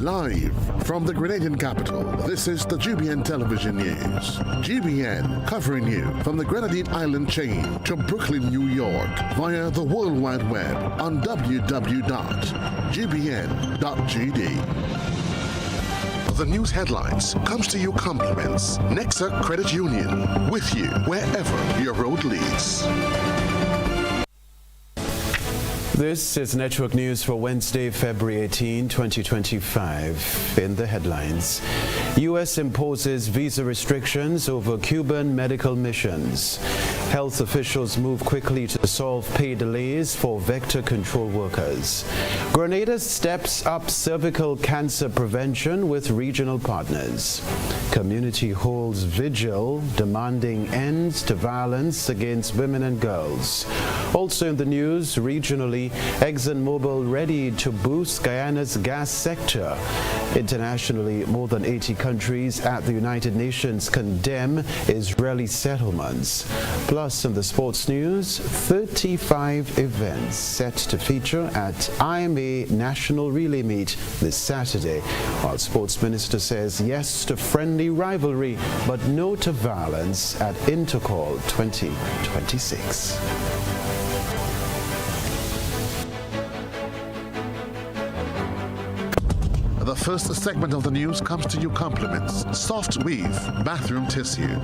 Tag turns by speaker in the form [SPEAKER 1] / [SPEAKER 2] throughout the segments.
[SPEAKER 1] Live from the Grenadian capital, this is the GBN Television News. GBN covering you from the Grenadine Island chain to Brooklyn, New York via the World Wide Web on www.gbn.gd. The news headlines comes to you compliments Nexa Credit Union, with you wherever your road leads.
[SPEAKER 2] This is Network News for Wednesday, February 18, 2025. In the headlines, U.S. imposes visa restrictions over Cuban medical missions. Health officials move quickly to solve pay delays for vector control workers. Grenada steps up cervical cancer prevention with regional partners. Community holds vigil demanding ends to violence against women and girls. Also in the news, regionally, ExxonMobil ready to boost Guyana's gas sector. Internationally, more than 80 countries at the United Nations condemn Israeli settlements. Plus, in the sports news, 35 events set to feature at IMA National Relay Meet this Saturday, while Sports Minister says yes to friendly rivalry, but no to violence at Intercall 2026.
[SPEAKER 1] The first segment of the news comes to you compliments Soft Weave Bathroom Tissue.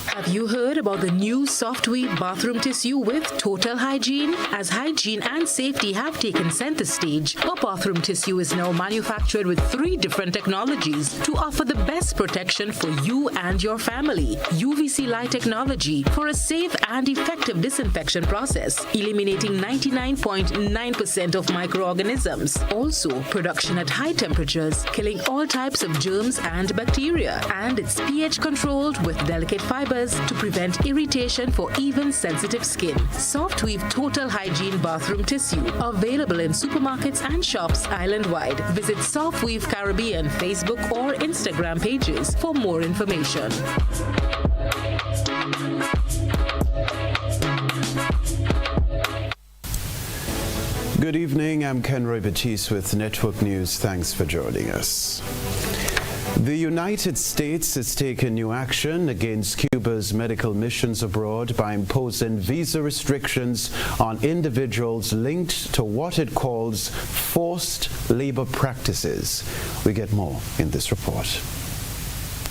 [SPEAKER 3] Have you heard about the new Soft Weave bathroom tissue with total hygiene? As hygiene and safety have taken center stage, our bathroom tissue is now manufactured with 3 different technologies to offer the best protection for you and your family. UVC light technology for a safe and effective disinfection process, eliminating 99.9% of microorganisms. Also, production at high temperatures, killing all types of germs and bacteria. And it's pH controlled with delicate fibers to prevent irritation for even sensitive skin. Soft Weave Total Hygiene Bathroom Tissue. Available in supermarkets and shops island-wide. Visit Soft Weave Caribbean Facebook or Instagram pages for more information.
[SPEAKER 2] Good evening, I'm Kenroy Baptiste with Network News. Thanks for joining us. The United States has taken new action against Cuba's medical missions abroad by imposing visa restrictions on individuals linked to what it calls forced labor practices. We get more in this report.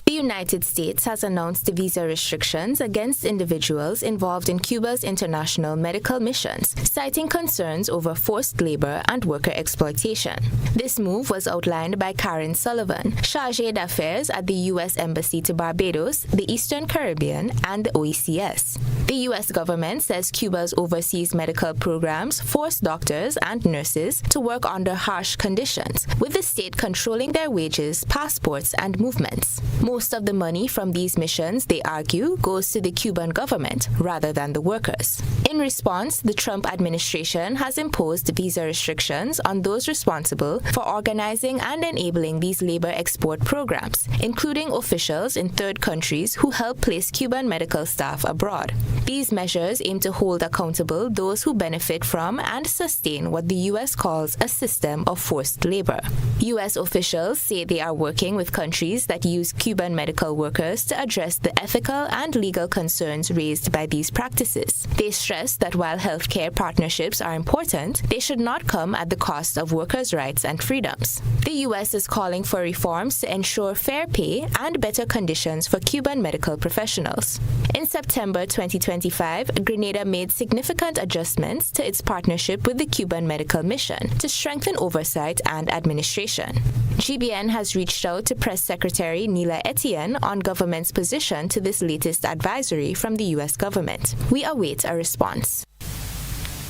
[SPEAKER 4] The United States has announced the visa restrictions against individuals involved in Cuba's international medical missions, citing concerns over forced labor and worker exploitation. This move was outlined by Karen Sullivan, Chargé d'Affaires at the U.S. Embassy to Barbados, the Eastern Caribbean, and the OECS. The U.S. government says Cuba's overseas medical programs force doctors and nurses to work under harsh conditions, with the state controlling their wages, passports, and movements. Most of the money from these missions, they argue, goes to the Cuban government rather than the workers. In response, the Trump administration has imposed visa restrictions on those responsible for organizing and enabling these labor export programs, including officials in third countries who help place Cuban medical staff abroad. These measures aim to hold accountable those who benefit from and sustain what the U.S. calls a system of forced labor. U.S. officials say they are working with countries that use Cuban medical workers to address the ethical and legal concerns raised by these practices. They stress that while healthcare partnerships are important, they should not come at the cost of workers' rights and freedoms. The U.S. is calling for reforms to ensure fair pay and better conditions for Cuban medical professionals. In September 2025, Grenada made significant adjustments to its partnership with the Cuban Medical Mission to strengthen oversight and administration. GBN has reached out to Press Secretary Neela Etienne on government's position to this latest advisory from the U.S. government. We await a response.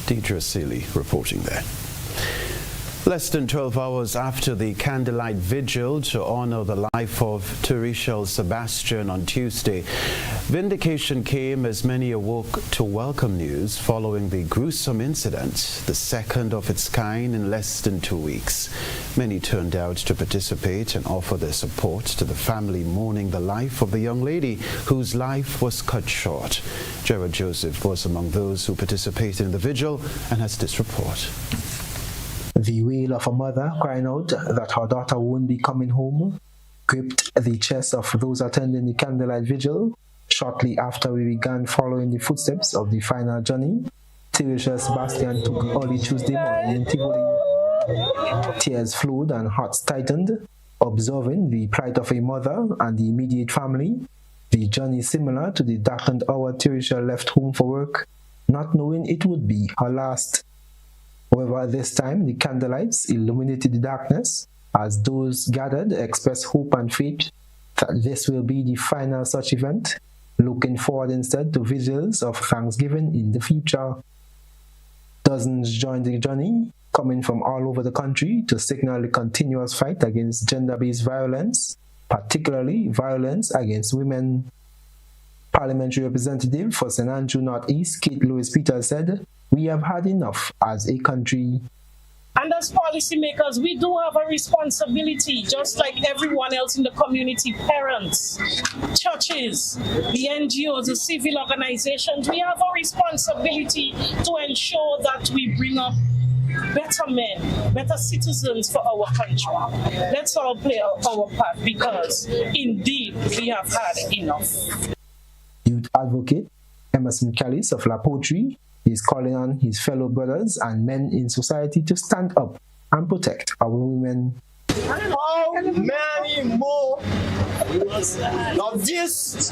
[SPEAKER 2] Deidre Seeley reporting there. Less than 12 hours after the candlelight vigil to honor the life of Tereshel Sebastian on Tuesday, vindication came as many awoke to welcome news following the gruesome incident, the second of its kind in less than 2 weeks. Many turned out to participate and offer their support to the family mourning the life of the young lady whose life was cut short. Gerard Joseph was among those who participated in the vigil and has this report.
[SPEAKER 5] The wail of a mother crying out that her daughter won't be coming home gripped the chest of those attending the candlelight vigil shortly after we began following the footsteps of the final journey. Teresa Sebastian took early Tuesday morning in Tivoli. Tears flowed and hearts tightened, observing the plight of a mother and the immediate family. The journey similar to the darkened hour Teresa left home for work, not knowing it would be her last. However, this time the candlelights illuminated the darkness as those gathered expressed hope and faith that this will be the final such event, looking forward instead to vigils of Thanksgiving in the future. Dozens joined the journey, coming from all over the country to signal the continuous fight against gender-based violence, particularly violence against women. Parliamentary Representative for St. Andrew North East, Kate Lewis Peters, said, "We have had enough as a country."
[SPEAKER 6] And as policymakers, we do have a responsibility, just like everyone else in the community, parents, churches, the NGOs, the civil organizations. We have a responsibility to ensure that we bring up better men, better citizens for our country. Let's all play our part because indeed we have had enough.
[SPEAKER 5] Youth advocate Emerson Callis of La Poterie is calling on his fellow brothers and men in society to stand up and protect our women.
[SPEAKER 7] How many more of this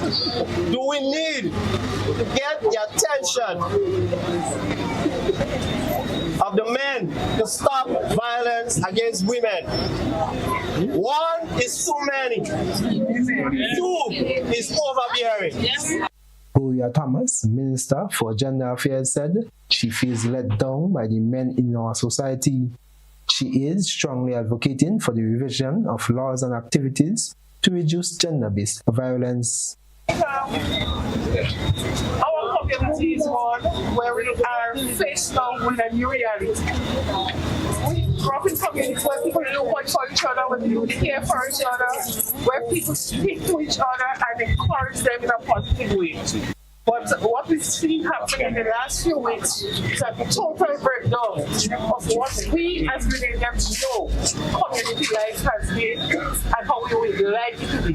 [SPEAKER 7] do we need to get the attention of the men to stop violence against women? One is too many. Two is overbearing.
[SPEAKER 5] Gloria Thomas, Minister for Gender Affairs, said she feels let down by the men in our society. She is strongly advocating for the revision of laws and activities to reduce gender-based violence.
[SPEAKER 8] Our community is one where we are faced now with a new reality. We grow up in communities where people look out for each other, where people care for each other, where people speak to each other and encourage them in a positive way. But what we've seen happening in the last few weeks is a total breakdown of what we as Grenadians know community life has been and how we would like it to be.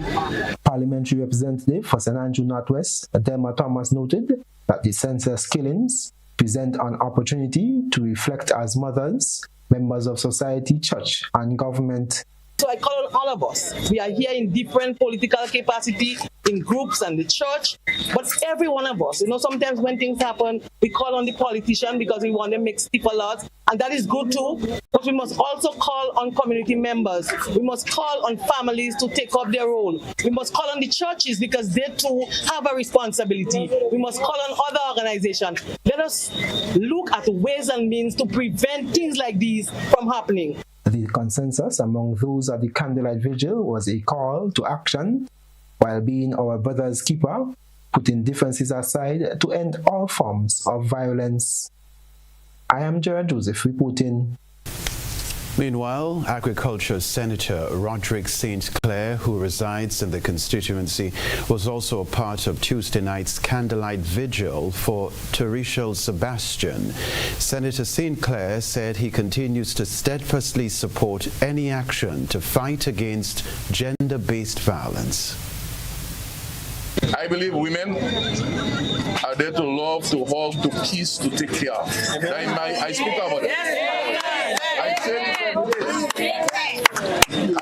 [SPEAKER 5] Parliamentary Representative for St. Andrew Northwest, Adelma Thomas, noted that the census killings present an opportunity to reflect as mothers, members of society, church, and government.
[SPEAKER 9] So I call on all of us. We are here in different political capacity, in groups and the church, but every one of us, sometimes when things happen, we call on the politician because we want to make stiffer laws, and that is good too, but we must also call on community members. We must call on families to take up their role. We must call on the churches because they too have a responsibility. We must call on other organizations. Let us look at ways and means to prevent things like these from happening.
[SPEAKER 5] The consensus among those at the candlelight vigil was a call to action while being our brother's keeper, putting differences aside to end all forms of violence. I am Gerard Joseph reporting.
[SPEAKER 2] Meanwhile, Agriculture Senator Roderick St. Clair, who resides in the constituency, was also a part of Tuesday night's candlelight vigil for Teresa Sebastian. Senator St. Clair said he continues to steadfastly support any action to fight against gender-based violence.
[SPEAKER 10] I believe women are there to love, to hug, to kiss, to take care of. I speak about it. I say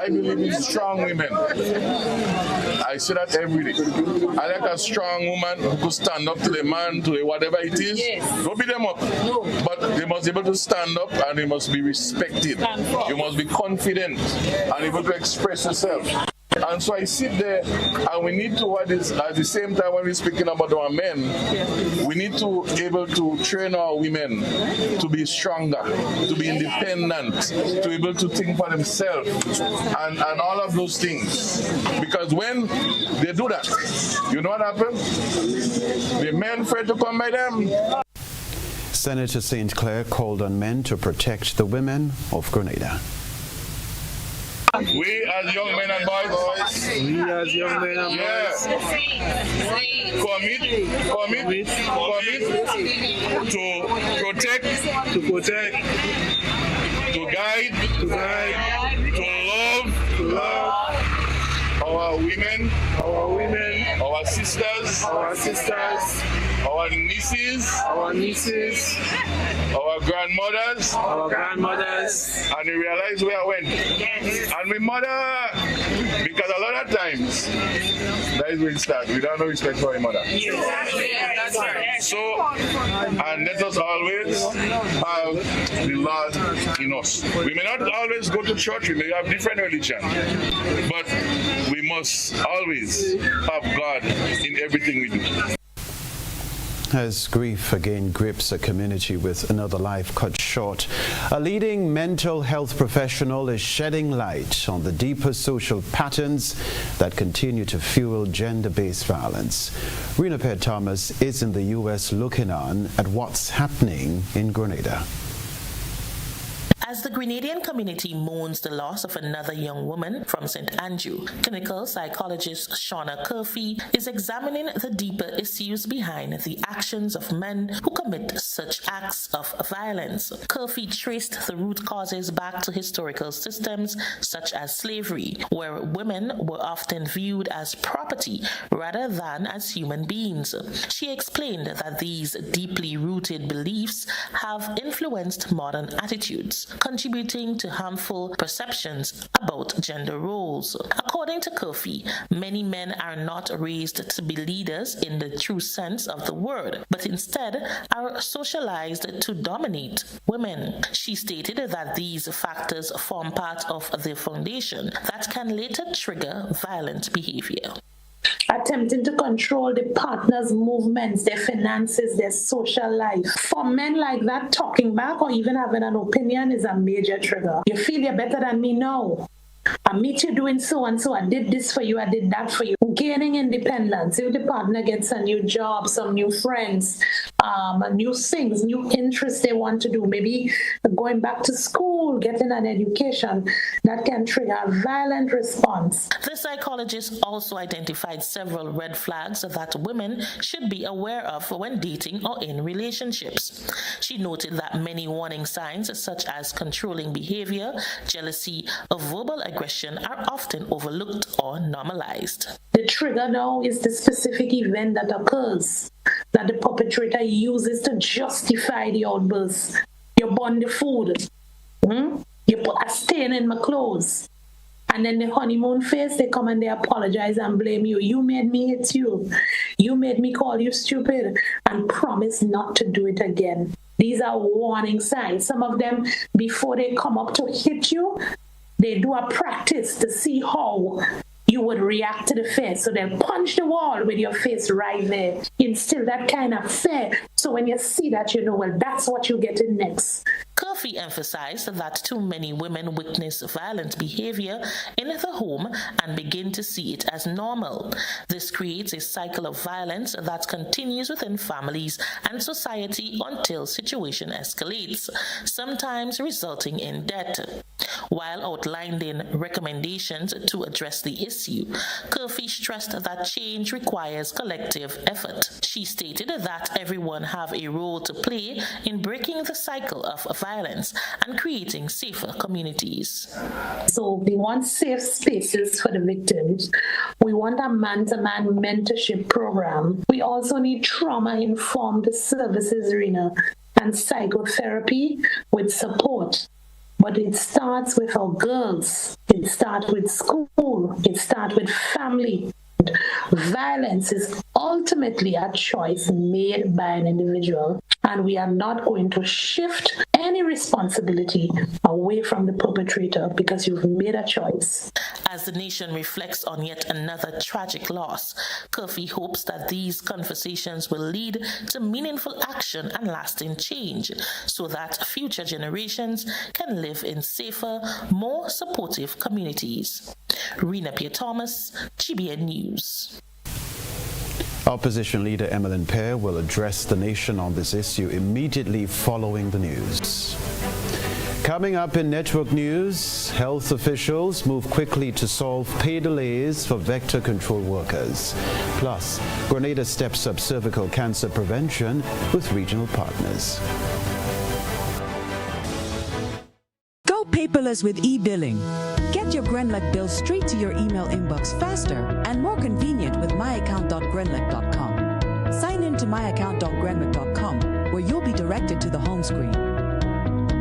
[SPEAKER 10] I believe in strong women. I say that every day. I like a strong woman who could stand up to the man, to whatever it is. Don't beat them up. But they must be able to stand up and they must be respected. You must be confident and able to express yourself. And so I sit there, and we need to, at the same time when we're speaking about our men, we need to be able to train our women to be stronger, to be independent, to be able to think for themselves, and all of those things. Because when they do that, you know what happens? The men afraid to come by them.
[SPEAKER 2] Senator St. Clair called on men to protect the women of Grenada.
[SPEAKER 10] We as young men and boys, commit to protect to guide, to love our women, our sisters, our nieces, our grandmothers, and we realize where I went. And my mother, because a lot of times, that is where it starts. We don't have no respect for our mother. So, and let us always have the Lord in us. We may not always go to church, we may have different religion, but we must always have God in everything we do.
[SPEAKER 2] As grief again grips a community with another life cut short, a leading mental health professional is shedding light on the deeper social patterns that continue to fuel gender-based violence. Rena Thomas is in the U.S. looking on at what's happening in Grenada.
[SPEAKER 11] As the Grenadian community mourns the loss of another young woman from St. Andrew, clinical psychologist Shauna Curfey is examining the deeper issues behind the actions of men who commit such acts of violence. Curfey traced the root causes back to historical systems such as slavery, where women were often viewed as property rather than as human beings. She explained that these deeply rooted beliefs have influenced modern attitudes, contributing to harmful perceptions about gender roles. According to Curfey, many men are not raised to be leaders in the true sense of the word, but instead are socialized to dominate women. She stated that these factors form part of the foundation that can later trigger violent behavior.
[SPEAKER 6] Attempting to control the partner's movements, their finances, their social life. For men like that, talking back or even having an opinion is a major trigger. You feel you're better than me? No. I meet you doing so and so. I did this for you. I did that for you. Gaining independence. If the partner gets a new job, some new friends, new things, new interests they want to do, maybe going back to school, getting an education, that can trigger a violent response.
[SPEAKER 11] The psychologist also identified several red flags that women should be aware of when dating or in relationships. She noted that many warning signs such as controlling behavior, jealousy, or verbal aggression are often overlooked or normalized.
[SPEAKER 6] The trigger now is the specific event that occurs that the perpetrator uses to justify the outburst. You burn the food. You put a stain in my clothes. And then the honeymoon phase, they come and they apologize and blame you. You made me hit you. You made me call you stupid and promise not to do it again. These are warning signs. Some of them, before they come up to hit you, they do a practice to see how you would react to the face. So they'll punch the wall with your face right there. Instill that kind of fear. So when you see that, you know, well, that's what you're getting next.
[SPEAKER 11] Curfey emphasized that too many women witness violent behavior in the home and begin to see it as normal. This creates a cycle of violence that continues within families and society until situation escalates, sometimes resulting in death. While outlining recommendations to address the issue, Curfey stressed that change requires collective effort. She stated that everyone have a role to play in breaking the cycle of violence and creating safer communities.
[SPEAKER 6] So we want safe spaces for the victims. We want a man-to-man mentorship program. We also need trauma-informed services, Rena, and psychotherapy with support. But it starts with our girls. It starts with school. It starts with family. Violence is ultimately a choice made by an individual, and we are not going to shift any responsibility away from the perpetrator because you've made a choice.
[SPEAKER 11] As the nation reflects on yet another tragic loss, Curfey hopes that these conversations will lead to meaningful action and lasting change so that future generations can live in safer, more supportive communities. Rena Thomas, GBN News.
[SPEAKER 2] Opposition leader Emmeline Pear will address the nation on this issue immediately following the news. Coming up in network news, health officials move quickly to solve pay delays for vector control workers. Plus, Grenada steps up cervical cancer prevention with regional partners.
[SPEAKER 12] paperless with e-billing. Get your Grenlec bill straight to your email inbox faster and more convenient with myaccount.grenlec.com. Sign in to myaccount.grenlec.com where you'll be directed to the home screen.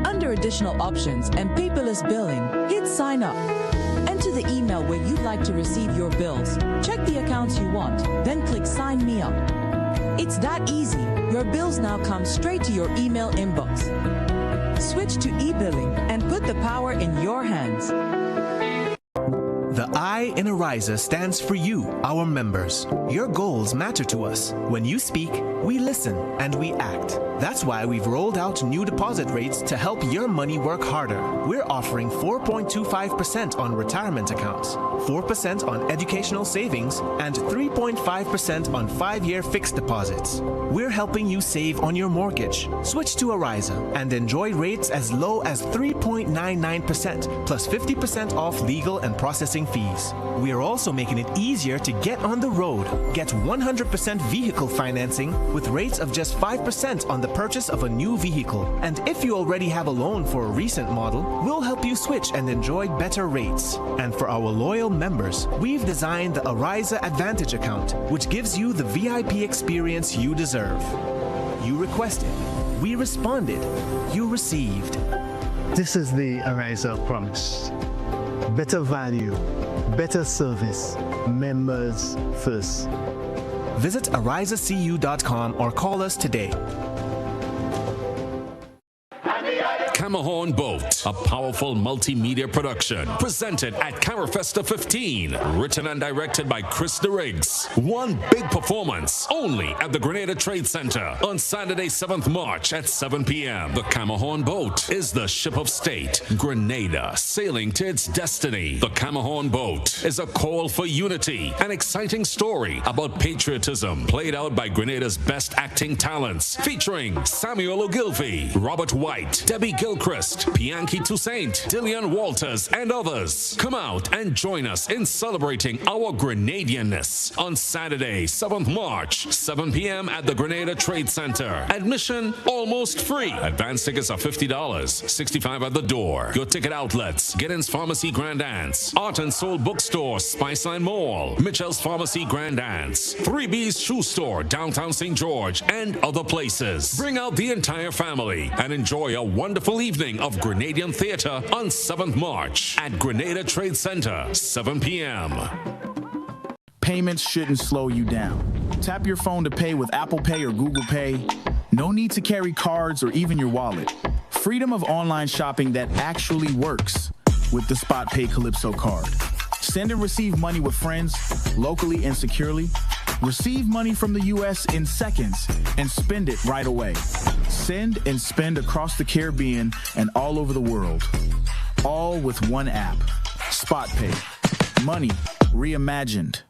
[SPEAKER 12] Under additional options and paperless billing, hit sign up. Enter the email where you'd like to receive your bills. Check the accounts you want, then click sign me up. It's that easy. Your bills now come straight to your email inbox. Switch to e-billing and put the power in your hands.
[SPEAKER 13] The I in Ariza stands for you, our members. Your goals matter to us. When you speak, we listen and we act. That's why we've rolled out new deposit rates to help your money work harder. We're offering 4.25% on retirement accounts, 4% on educational savings, and 3.5% on 5-year fixed deposits. We're helping you save on your mortgage. Switch to Ariza and enjoy rates as low as 3.99% plus 50% off legal and processing fees. We are also making it easier to get on the road. Get 100% vehicle financing with rates of just 5% on the purchase of a new vehicle. And if you already have a loan for a recent model, we'll help you switch and enjoy better rates. And for our loyal members, we've designed the Ariza Advantage account, which gives you the VIP experience you deserve. You requested, we responded, you received.
[SPEAKER 14] This is the Ariza promise. Better value, better service, members first.
[SPEAKER 13] Visit arizacu.com or call us today.
[SPEAKER 15] Camahorn Boat, a powerful multimedia production, presented at Carafesta 15, written and directed by Chris DeRiggs. One big performance, only at the Grenada Trade Center on Saturday, 7th March at 7 p.m. The Camahorn Boat is the ship of state, Grenada, sailing to its destiny. The Camahorn Boat is a call for unity, an exciting story about patriotism, played out by Grenada's best acting talents, featuring Samuel Ogilvie, Robert White, Debbie Gilchrist, Bianchi Toussaint, Dillian Walters, and others. Come out and join us in celebrating our Grenadianness on Saturday, 7th March, 7 p.m. at the Grenada Trade Center. Admission almost free. Advance tickets are $50, $65 at the door. Your ticket outlets: Giddens Pharmacy Grand Anse, Art and Soul Bookstore, Spiceline Mall, Mitchell's Pharmacy Grand Anse, 3B's Shoe Store, downtown St. George, and other places. Bring out the entire family and enjoy a wonderful evening of Grenadian theater on 7th March at Grenada Trade Center, 7 p.m.
[SPEAKER 16] Payments shouldn't slow you down. Tap your phone to pay with Apple Pay or Google Pay. No need to carry cards or even your wallet. Freedom of online shopping that actually works with the Spot Pay Calypso card. Send and receive money with friends, locally and securely. Receive money from the U.S. in seconds and spend it right away. Send and spend across the Caribbean and all over the world. All with one app. Spot Pay. Money reimagined.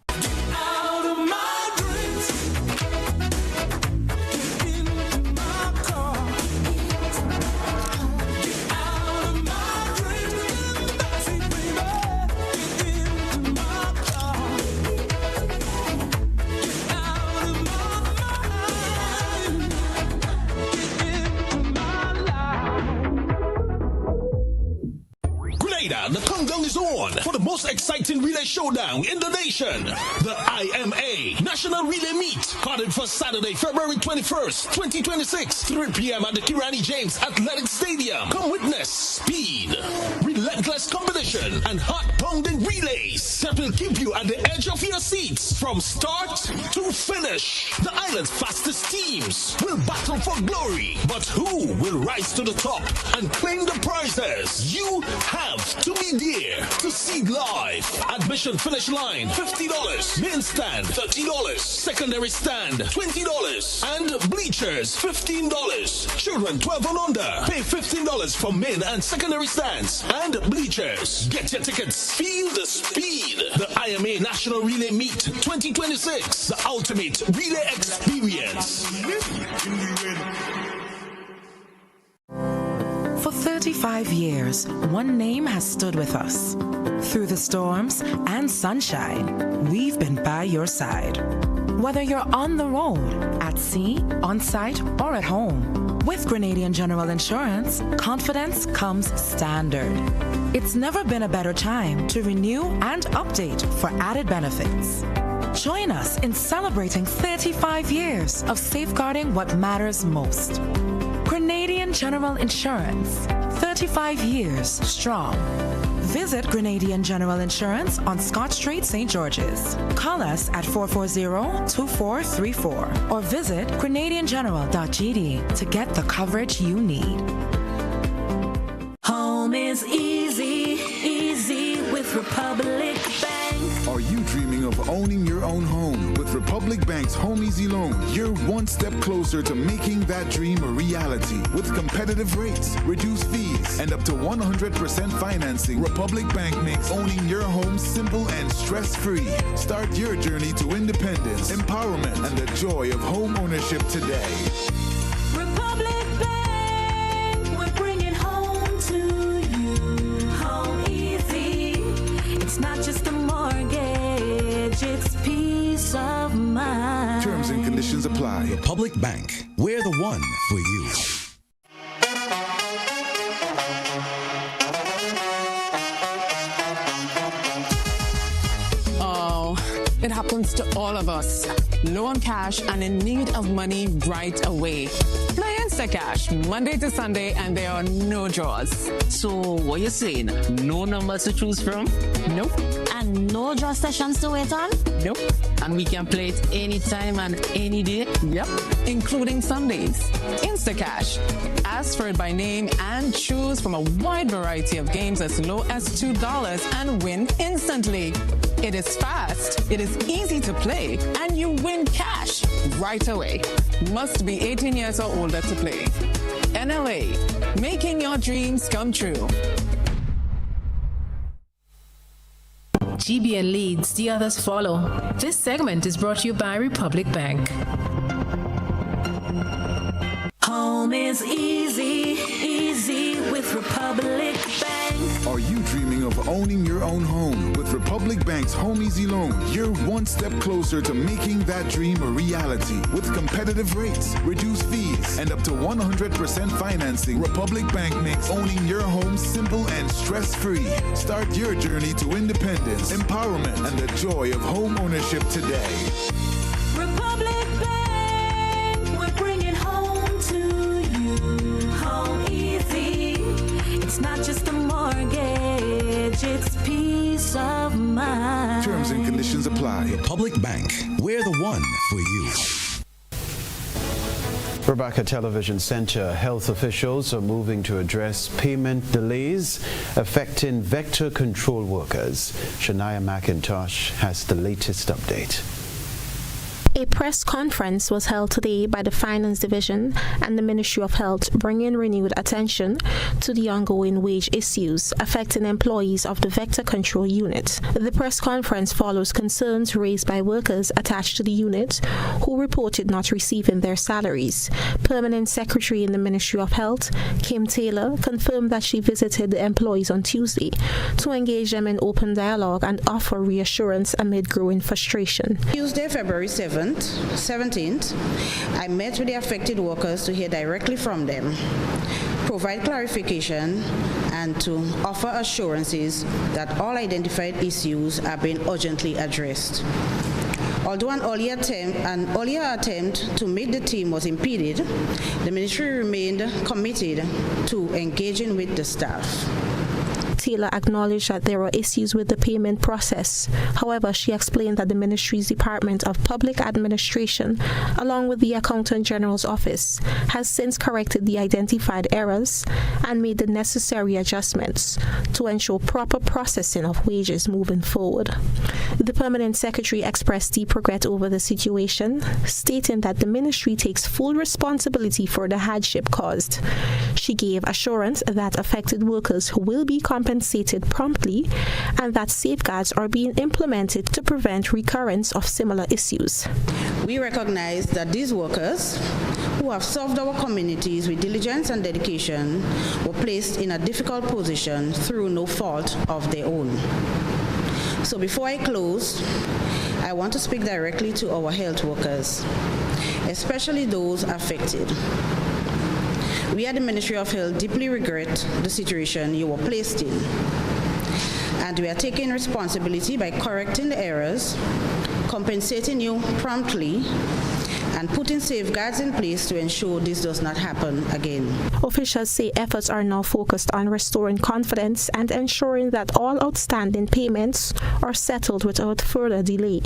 [SPEAKER 17] The countdown is on for the most exciting relay showdown in the nation. The IMA National Relay Meet, carded for Saturday, February 21st, 2026, 3 p.m. at the Kirani James Athletic Stadium. Come witness speed, relentless competition, and heart-pounding relays that will keep you at the edge of your seats from start to finish. The island's fastest teams will battle for glory, but who will rise to the top and claim the prizes? You have to be there to see live. Admission finish line $50, main stand $30, secondary stand $20, and bleachers $15. Children 12 and under pay $15 for main and secondary stands and bleachers. Get your tickets. Feel the speed. The IMA National Relay Meet 2026, the ultimate relay experience.
[SPEAKER 18] For 35 years, one name has stood with us. Through the storms and sunshine, we've been by your side. Whether you're on the road, at sea, on site, or at home, With Grenadian General Insurance, confidence comes standard. It's never been a better time to renew and update for added benefits. Join us in celebrating 35 years of safeguarding what matters most. Grenadian General Insurance, 35 years strong. Visit Grenadian General Insurance on Scott Street, St. George's. Call us at 440-2434 or visit grenadiangeneral.gd to get the coverage you need.
[SPEAKER 19] Home is easy, easy with Republic Bank.
[SPEAKER 20] Are you dreaming of owning your own home? With Republic Bank's Home Easy Loan, you're one step closer to making that dream a reality. With competitive rates, reduced fees, and up to 100% financing, Republic Bank makes owning your home simple and stress-free. Start your journey to independence, empowerment, and the joy of home ownership today.
[SPEAKER 19] Republic Bank, we're bringing home to you. Home easy. It's not just a mortgage, it's peace of mind.
[SPEAKER 20] Terms and conditions apply.
[SPEAKER 21] Republic Bank, we're the one for you.
[SPEAKER 22] It happens to all of us. Low on cash and in need of money right away. Play Instacash Monday to Sunday and there are no draws.
[SPEAKER 23] So what you saying? No numbers to choose from?
[SPEAKER 22] Nope.
[SPEAKER 23] And no draw sessions to wait on?
[SPEAKER 22] Nope.
[SPEAKER 23] And we can play it anytime and any day?
[SPEAKER 22] Yep, including Sundays. Instacash. Ask for it by name and choose from a wide variety of games as low as $2 and win instantly. It is fast, it is easy to play, and you win cash right away. Must be 18 years or older to play. NLA, making your dreams come true.
[SPEAKER 3] GBN leads, the others follow. This segment is brought to you by Republic Bank.
[SPEAKER 19] Home is easy, easy with Republic Bank.
[SPEAKER 20] Are you dreaming of owning your own home? With Republic Bank's Home Easy Loan, you're one step closer to making that dream a reality. With competitive rates, reduced fees, and up to 100% financing, Republic Bank makes owning your home simple and stress-free. Start your journey to independence, empowerment, and the joy of home ownership today.
[SPEAKER 19] Republic Bank, we're bringing home to you. Home easy. It's not just a mortgage, it's peace of mind.
[SPEAKER 20] Terms and conditions apply.
[SPEAKER 21] Republic Bank, we're the one for you.
[SPEAKER 2] Rebecca Television Center health officials are moving to address payment delays affecting vector control workers. Shania McIntosh has the latest update.
[SPEAKER 24] A press conference was held today by the Finance Division and the Ministry of Health, bringing renewed attention to the ongoing wage issues affecting employees of the Vector Control Unit. The press conference follows concerns raised by workers attached to the unit who reported not receiving their salaries. Permanent Secretary in the Ministry of Health, Kim Taylor, confirmed that she visited the employees on Tuesday to engage them in open dialogue and offer reassurance amid growing frustration.
[SPEAKER 25] Tuesday, February 17th, I met with the affected workers to hear directly from them, provide clarification, and to offer assurances that all identified issues are being urgently addressed. Although an earlier attempt to meet the team was impeded, the ministry remained committed to engaging with the staff.
[SPEAKER 24] Taylor acknowledged that there were issues with the payment process. However, she explained that the ministry's Department of Public Administration, along with the Accountant General's Office, has since corrected the identified errors and made the necessary adjustments to ensure proper processing of wages moving forward. The Permanent Secretary expressed deep regret over the situation, stating that the ministry takes full responsibility for the hardship caused. She gave assurance that affected workers will be compensated promptly and that safeguards are being implemented to prevent recurrence of similar issues.
[SPEAKER 25] We recognize that these workers, who have served our communities with diligence and dedication, were placed in a difficult position through no fault of their own. So before I close, I want to speak directly to our health workers, especially those affected. We at the Ministry of Health deeply regret the situation you were placed in, and we are taking responsibility by correcting the errors, compensating you promptly, and putting safeguards in place to ensure this does not happen again.
[SPEAKER 24] Officials say efforts are now focused on restoring confidence and ensuring that all outstanding payments are settled without further delay.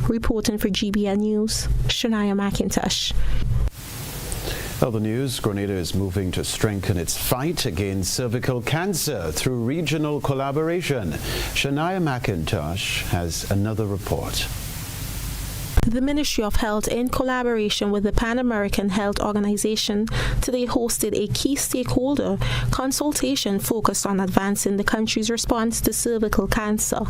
[SPEAKER 24] Reporting for GBN News, Shania McIntosh.
[SPEAKER 2] Other news, Grenada is moving to strengthen its fight against cervical cancer through regional collaboration. Shania McIntosh has another report.
[SPEAKER 24] The Ministry of Health, in collaboration with the Pan American Health Organization, today hosted a key stakeholder consultation focused on advancing the country's response to cervical cancer.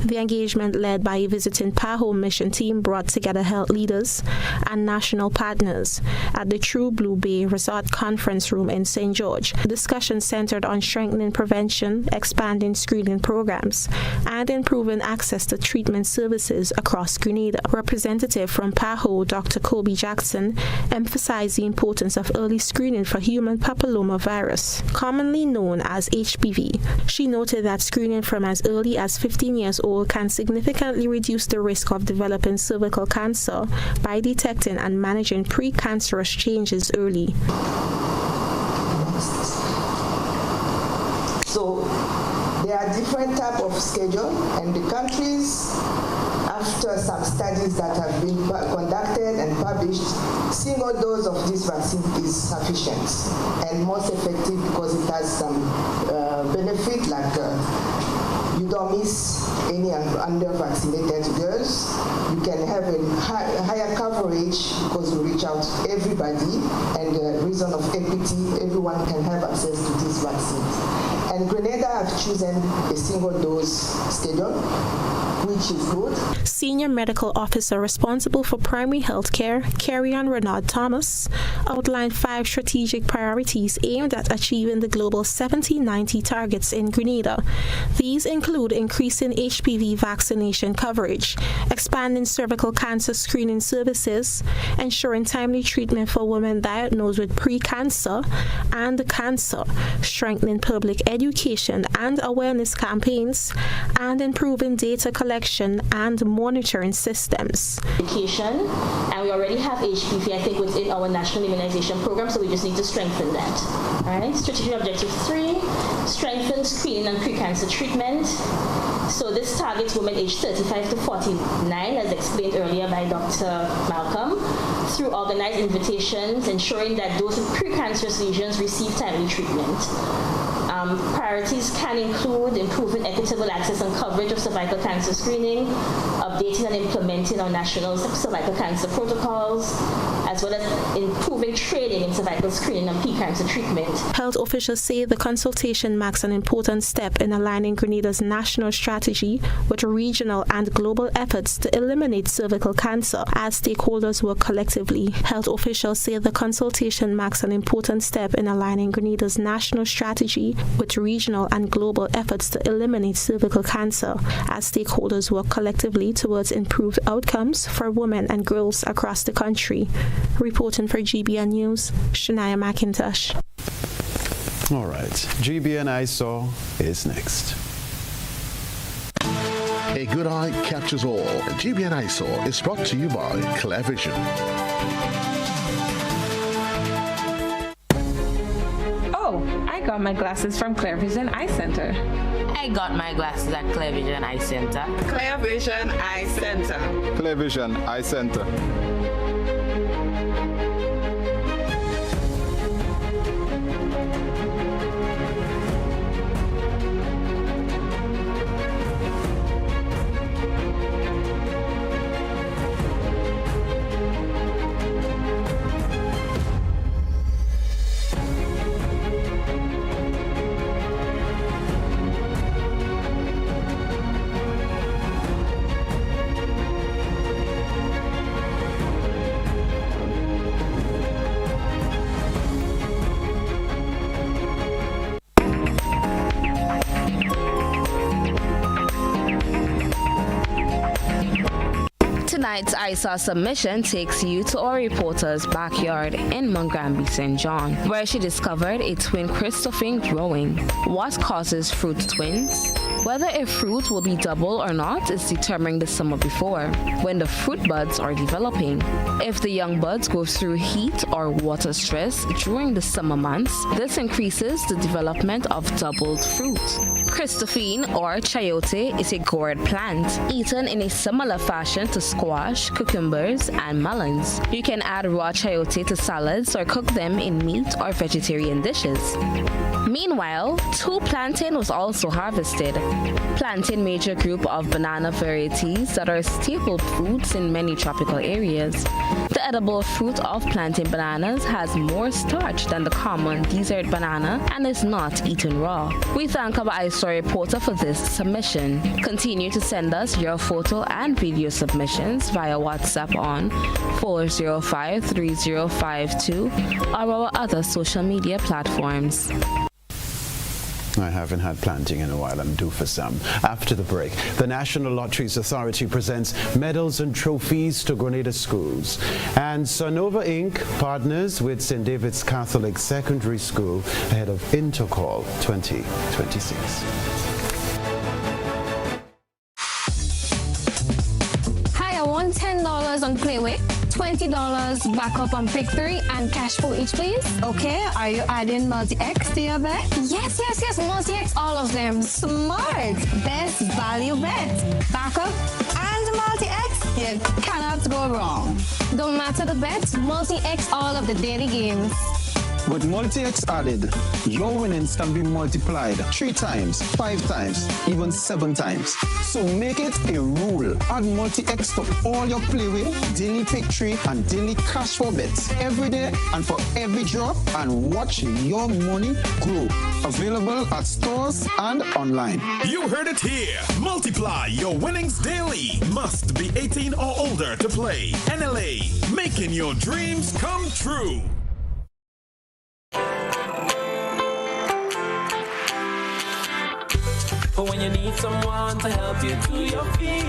[SPEAKER 24] The engagement, led by a visiting PAHO mission team, brought together health leaders and national partners at the True Blue Bay Resort Conference Room in St. George. The discussion centered on strengthening prevention, expanding screening programs, and improving access to treatment services across Grenada. Representatives from PAHO, Dr. Kobe Jackson, emphasized the importance of early screening for human papillomavirus, commonly known as HPV. She noted that screening from as early as 15 years old can significantly reduce the risk of developing cervical cancer by detecting and managing precancerous changes early.
[SPEAKER 1] So there are different types of schedule, and the countries, after some studies that have been conducted and published, single dose of this vaccine is sufficient and most effective because it has some benefit, like you don't miss any under-vaccinated girls. You can have a higher coverage because you reach out to everybody, and the reason of equity, everyone can have access to these vaccines. And Grenada have chosen a single dose schedule, which is good.
[SPEAKER 24] Senior Medical Officer responsible for primary health care, Carrie-Ann Renard Thomas, outlined 5 strategic priorities aimed at achieving the global 70-90 targets in Grenada. These include increasing HPV vaccination coverage, expanding cervical cancer screening services, ensuring timely treatment for women diagnosed with pre-cancer and cancer, strengthening public education and awareness campaigns, and improving data collection and monitoring systems.
[SPEAKER 4] Education, and we already have HPV, I think, within our national immunization program, so we just need to strengthen that. All right. Strategic objective 3, strengthen screening and pre-cancer treatment. So this targets women aged 35 to 49, as explained earlier by Dr. Malcolm, through organized invitations, ensuring that those with precancerous lesions receive timely treatment. Priorities can include improving equitable access and coverage of cervical cancer screening, updating and implementing our national cervical cancer protocols, as well as improving training in cervical screening and pre-cancer treatment.
[SPEAKER 24] Health officials say the consultation marks an important step in aligning Grenada's national strategy with regional and global efforts to eliminate cervical cancer as stakeholders work collectively. Health officials say the consultation marks an important step in aligning Grenada's national strategy with regional and global efforts to eliminate cervical cancer as stakeholders work collectively towards improved outcomes for women and girls across the country. Reporting for GBN News, Shania McIntosh.
[SPEAKER 2] All right, GBN I Saw is next.
[SPEAKER 7] A good eye catches all. GBN I Saw is brought to you by Clear Vision.
[SPEAKER 8] Oh, I got my glasses from Clear Vision Eye Center.
[SPEAKER 9] I got my glasses at Clear Vision Eye Center.
[SPEAKER 8] Clear Vision Eye Center.
[SPEAKER 26] Clear Vision Eye Center.
[SPEAKER 5] Tonight's ISA submission takes you to our reporter's backyard in Montgomery, St. John, where she discovered a twin Christophine growing. What causes fruit twins? Whether a fruit will be double or not is determined the summer before, when the fruit buds are developing. If the young buds go through heat or water stress during the summer months, this increases the development of doubled fruit. Christophine or chayote is a gourd plant, eaten in a similar fashion to squash, cucumbers, and melons. You can add raw chayote to salads or cook them in meat or vegetarian dishes. Meanwhile, 2 plantain was also harvested. Plantain, major group of banana varieties that are staple foods in many tropical areas. The edible fruit of plantain bananas has more starch than the common desert banana and is not eaten raw. We thank our ISA reporter for this submission. Continue to send us your photo and video submissions via WhatsApp on 405-3052 or our other social media platforms.
[SPEAKER 2] I haven't had planting in a while. I'm due for some. After the break, the National Lotteries Authority presents medals and trophies to Grenada schools. And Sonova Inc. partners with St. David's Catholic Secondary School ahead of Intercall 2026.
[SPEAKER 6] Hi, I want $10 on Playway, $20 backup on Pick 3, and cash for each, please.
[SPEAKER 10] Okay, are you adding multi-X to your bet?
[SPEAKER 6] Yes, multi-X, all of them.
[SPEAKER 10] Smart! Best value bet. Backup and multi-X, you cannot go wrong.
[SPEAKER 6] Don't matter the bets, multi-X all of the daily games.
[SPEAKER 11] With multi-X added, your winnings can be multiplied 3 times, 5 times, even 7 times. So make it a rule. Add multi-X to all your Playway, daily Pick 3, and daily cash for bets every day and for every drop, and watch your money grow. Available at stores and online.
[SPEAKER 17] You heard it here. Multiply your winnings daily. Must be 18 or older to play. NLA, making your dreams come true.
[SPEAKER 12] But when you need someone to help you to your feet,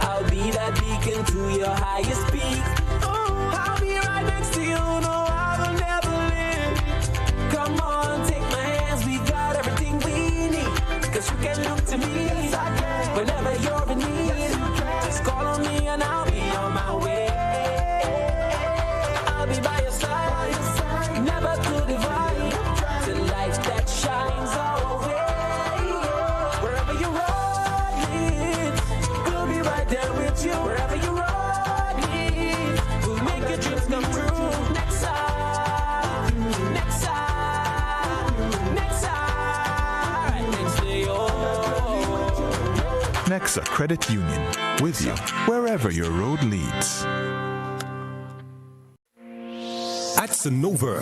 [SPEAKER 12] I'll be that beacon to your highest peak. Oh, I'll be right next to you, no, I will never leave. Come on, take my hands, we got everything we need. Cause you can look to me whenever you're in need. Just call on me and I'll be on my way. I'll be by your side, never to divide. The light that shines our way. Wherever you run, we'll make your dreams come true. Next time, next time, next time, next to you.
[SPEAKER 26] Nexa Credit Union, with you wherever your road leads.
[SPEAKER 27] At Sonova,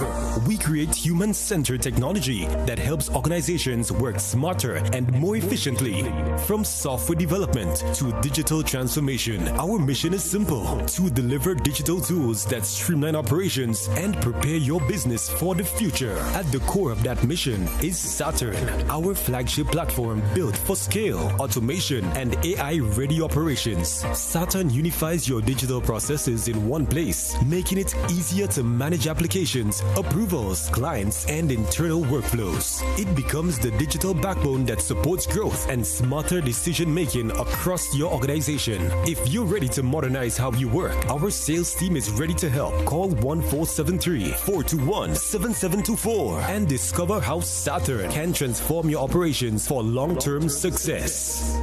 [SPEAKER 27] we create human-centered technology that helps organizations work smarter and more efficiently. From software development to digital transformation, our mission is simple: to deliver digital tools that streamline operations and prepare your business for the future. At the core of that mission is Saturn, our flagship platform built for scale, automation, and AI-ready operations. Saturn unifies your digital processes in one place, making it easier to manage applications, approvals, clients, and internal workflows. It becomes the digital backbone that supports growth and smarter decision-making across your organization. If you're ready to modernize how you work, our sales team is ready to help. Call 1473-421-7724 and discover how Saturn can transform your operations for long-term success.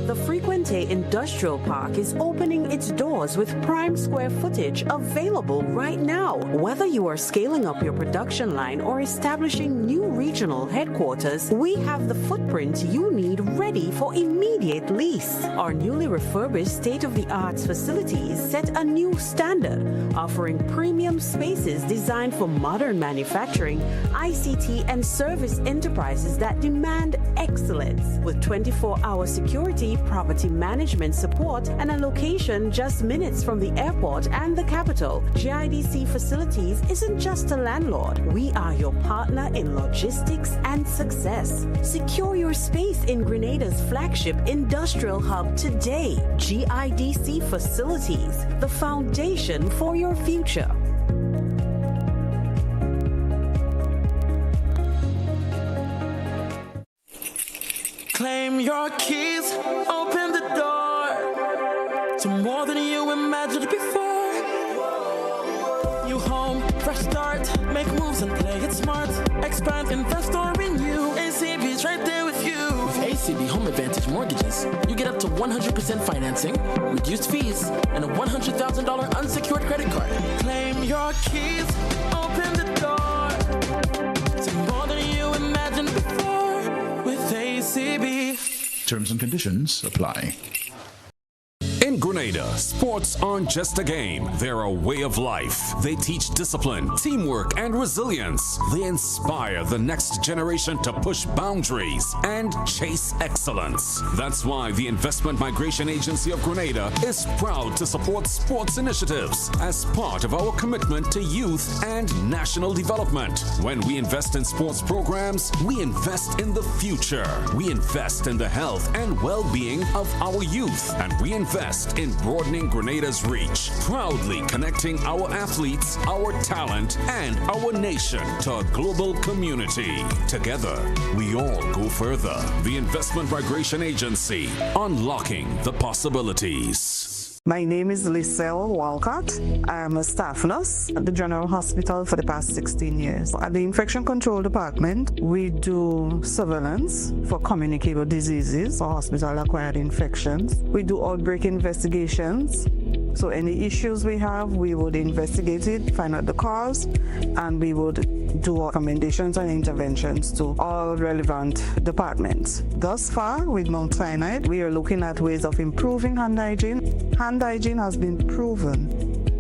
[SPEAKER 28] The Frequente Industrial Park is opening its doors with prime square footage available right now. Whether you are scaling up your production line or establishing new regional headquarters, we have the footprint you need ready for immediate lease. Our newly refurbished state-of-the-art facilities set a new standard, offering premium spaces designed for modern manufacturing, ICT, and service enterprises that demand excellence. With 24-hour security, property management, management support, and a location just minutes from the airport and the capital, GIDC Facilities isn't just a landlord. We are your partner in logistics and success. Secure your space in Grenada's flagship industrial hub today. GIDC Facilities, the foundation for your future.
[SPEAKER 12] Claim your keys, open the door to more than you imagined before. You home, fresh start, make moves and play it smart. Expand, invest or renew. ACB's right there with you.
[SPEAKER 3] With ACB Home Advantage Mortgages, you get up to 100% financing, reduced fees, and a $100,000 unsecured credit card.
[SPEAKER 12] Claim your keys, open the door to more than you imagined before with ACB.
[SPEAKER 26] Terms and conditions apply.
[SPEAKER 13] In Grenada, sports aren't just a game, they're a way of life. They teach discipline, teamwork, and resilience. They inspire the next generation to push boundaries and chase excellence. That's why the Investment Migration Agency of Grenada is proud to support sports initiatives as part of our commitment to youth and national development. When we invest in sports programs, we invest in the future. We invest in the health and well-being of our youth, and we invest in broadening Grenada's reach, proudly connecting our athletes, our talent, and our nation to a global community. Together, we all go further. The Investment Migration Agency, unlocking the possibilities.
[SPEAKER 14] My name is Lyselle Walcott. I am a staff nurse at the General Hospital for the past 16 years. At the Infection Control Department, we do surveillance for communicable diseases or hospital-acquired infections. We do outbreak investigations. So any issues we have, we would investigate it, find out the cause, and we would do recommendations and interventions to all relevant departments. Thus far, with Mount Sinai, we are looking at ways of improving hand hygiene. Hand hygiene has been proven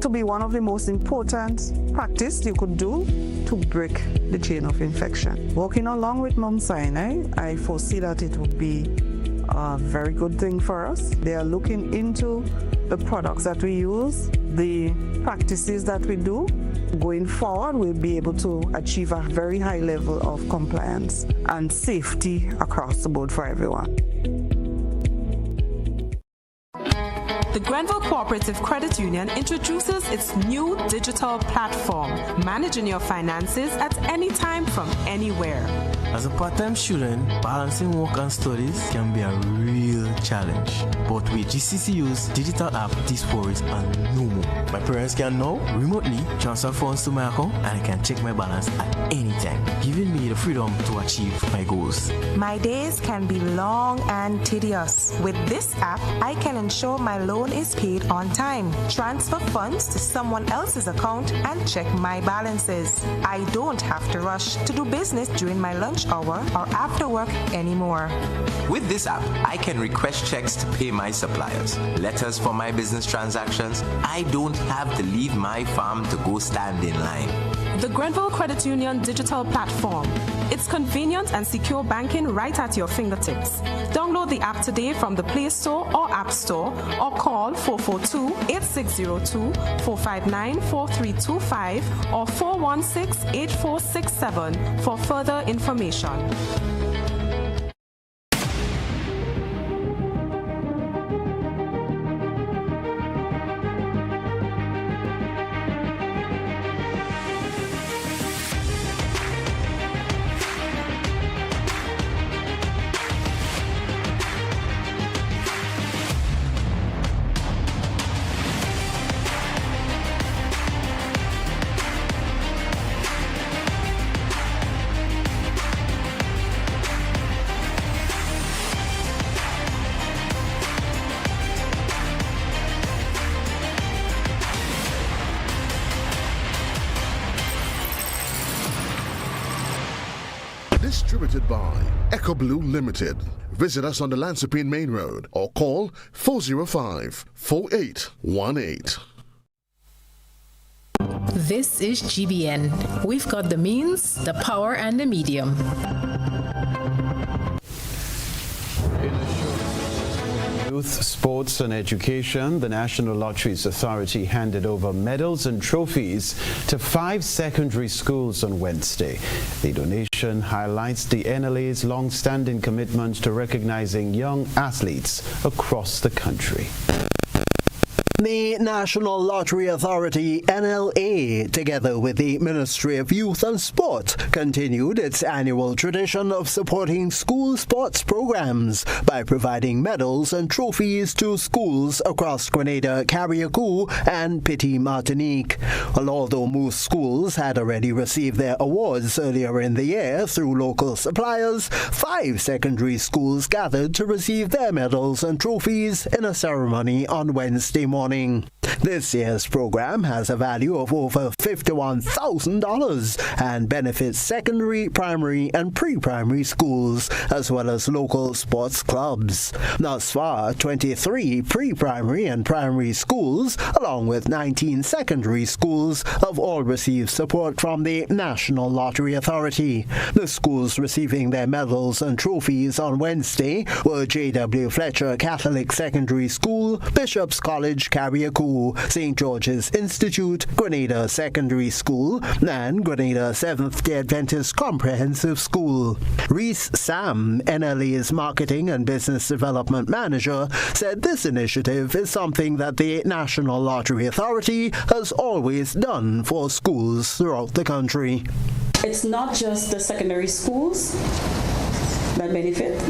[SPEAKER 14] to be one of the most important practices you could do to break the chain of infection. Working along with Mount Sinai, I foresee that it would be a very good thing for us. They are looking into the products that we use, the practices that we do. Going forward, we'll be able to achieve a very high level of compliance and safety across the board for everyone.
[SPEAKER 15] The Grenville Cooperative Credit Union introduces its new digital platform, managing your finances at any time from anywhere.
[SPEAKER 16] As a part-time student, balancing work and studies can be a real challenge. But with GCCU's digital app, these worries are no more. My parents can now remotely transfer funds to my account and I can check my balance at any time, giving me the freedom to achieve my goals.
[SPEAKER 15] My days can be long and tedious. With this app, I can ensure my loan is paid on time, transfer funds to someone else's account, and check my balances. I don't have to rush to do business during my lunch hour or after work anymore.
[SPEAKER 18] With this app, I can request checks to pay my suppliers, letters for my business transactions. I don't have to leave my farm to go stand in line.
[SPEAKER 15] The Grenville Credit Union digital platform. It's convenient and secure banking right at your fingertips. Download the app today from the Play Store or App Store or call 442-8602, 459-4325 or 416-8467 for further information.
[SPEAKER 7] Distributed by Echo Blue Limited. Visit us on the Lansopine Main Road or call 405-4818.
[SPEAKER 22] This is GBN. We've got the means, the power, and the medium.
[SPEAKER 2] Youth, Sports and Education, the National Lotteries Authority handed over medals and trophies to 5 secondary schools on Wednesday. The donation highlights the NLA's long-standing commitment to recognizing young athletes across the country.
[SPEAKER 1] The National Lottery Authority, NLA, together with the Ministry of Youth and Sport, continued its annual tradition of supporting school sports programs by providing medals and trophies to schools across Grenada, Carriacou, and Petit Martinique. Although most schools had already received their awards earlier in the year through local suppliers, 5 secondary schools gathered to receive their medals and trophies in a ceremony on Wednesday morning. This year's program has a value of over $51,000 and benefits secondary, primary and pre-primary schools as well as local sports clubs. Thus far, 23 pre-primary and primary schools along with 19 secondary schools have all received support from the National Lottery Authority. The schools receiving their medals and trophies on Wednesday were J.W. Fletcher Catholic Secondary School, Bishop's College, Carriacou, St. George's Institute, Grenada Secondary School, and Grenada Seventh-day Adventist Comprehensive School. Reese Sam, NLA's Marketing and Business Development Manager, said this initiative is something that the National Lottery Authority has always done for schools throughout the country.
[SPEAKER 4] It's not just the secondary schools that benefit.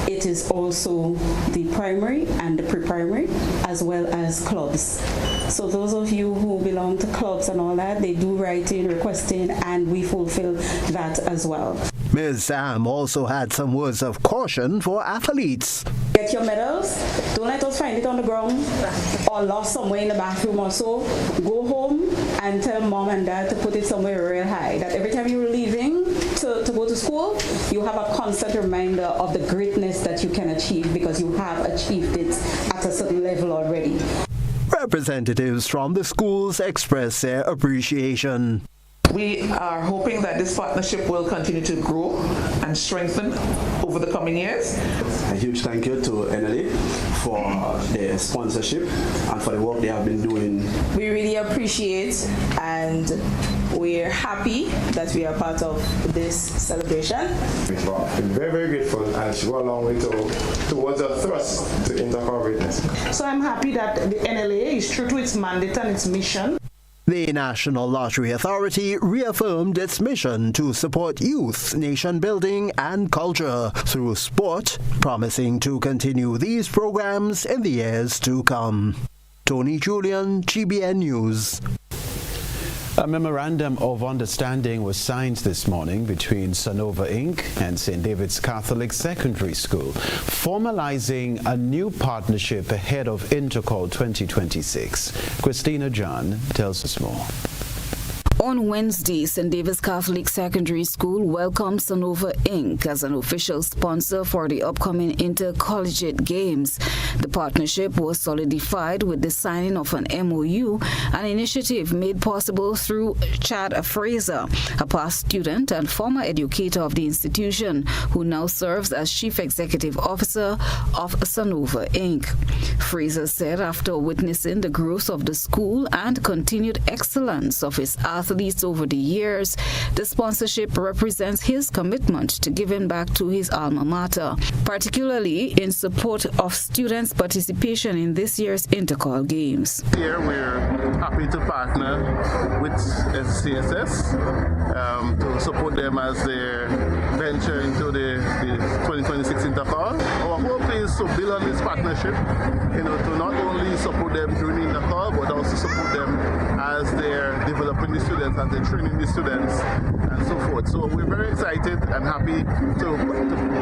[SPEAKER 4] It is also the primary and the pre-primary as well as clubs. So those of you who belong to clubs and all that, they do write in requesting and we fulfill that as well.
[SPEAKER 1] Ms. Sam also had some words of caution for athletes.
[SPEAKER 4] Get your medals. Don't let us find it on the ground or lost somewhere in the bathroom or so. Go home and tell mom and dad to put it somewhere real high. That every time you're leaving to go to school, you have a constant reminder of the greatness that you can achieve because you have achieved it at a certain level already.
[SPEAKER 1] Representatives from the schools expressed their appreciation.
[SPEAKER 19] We are hoping that this partnership will continue to grow and strengthen over the coming years.
[SPEAKER 20] A huge thank you to NLA for their sponsorship and for the work they have been doing.
[SPEAKER 8] We really appreciate and we're happy that we are part of this celebration.
[SPEAKER 21] I'm very, very grateful and she go a long way towards a thrust to inter-corps greatness.
[SPEAKER 23] So I'm happy that the NLA is true to its mandate and its mission.
[SPEAKER 1] The National Lottery Authority reaffirmed its mission to support youth, nation building and culture through sport, promising to continue these programs in the years to come. Tony Julian, GBN News.
[SPEAKER 2] A memorandum of understanding was signed this morning between Sanova Inc. and St. David's Catholic Secondary School, formalizing a new partnership ahead of Intercall 2026. Christina John tells us more.
[SPEAKER 24] On Wednesday, St. David's Catholic Secondary School welcomed Sanova Inc. as an official sponsor for the upcoming intercollegiate games. The partnership was solidified with the signing of an MOU, an initiative made possible through Chad Fraser, a past student and former educator of the institution, who now serves as Chief Executive Officer of Sanova Inc. Fraser said after witnessing the growth of the school and continued excellence of its athletes over the years, the sponsorship represents his commitment to giving back to his alma mater, particularly in support of students' participation in this year's Intercall Games.
[SPEAKER 21] Here we're happy to partner with SCSS to support them as they venture into the 2026 Intercall. Our hope is to build on this partnership, to not only support them during the Intercall, but also support them as they're developing the students, as they're training the students, and so forth. So we're very excited and happy to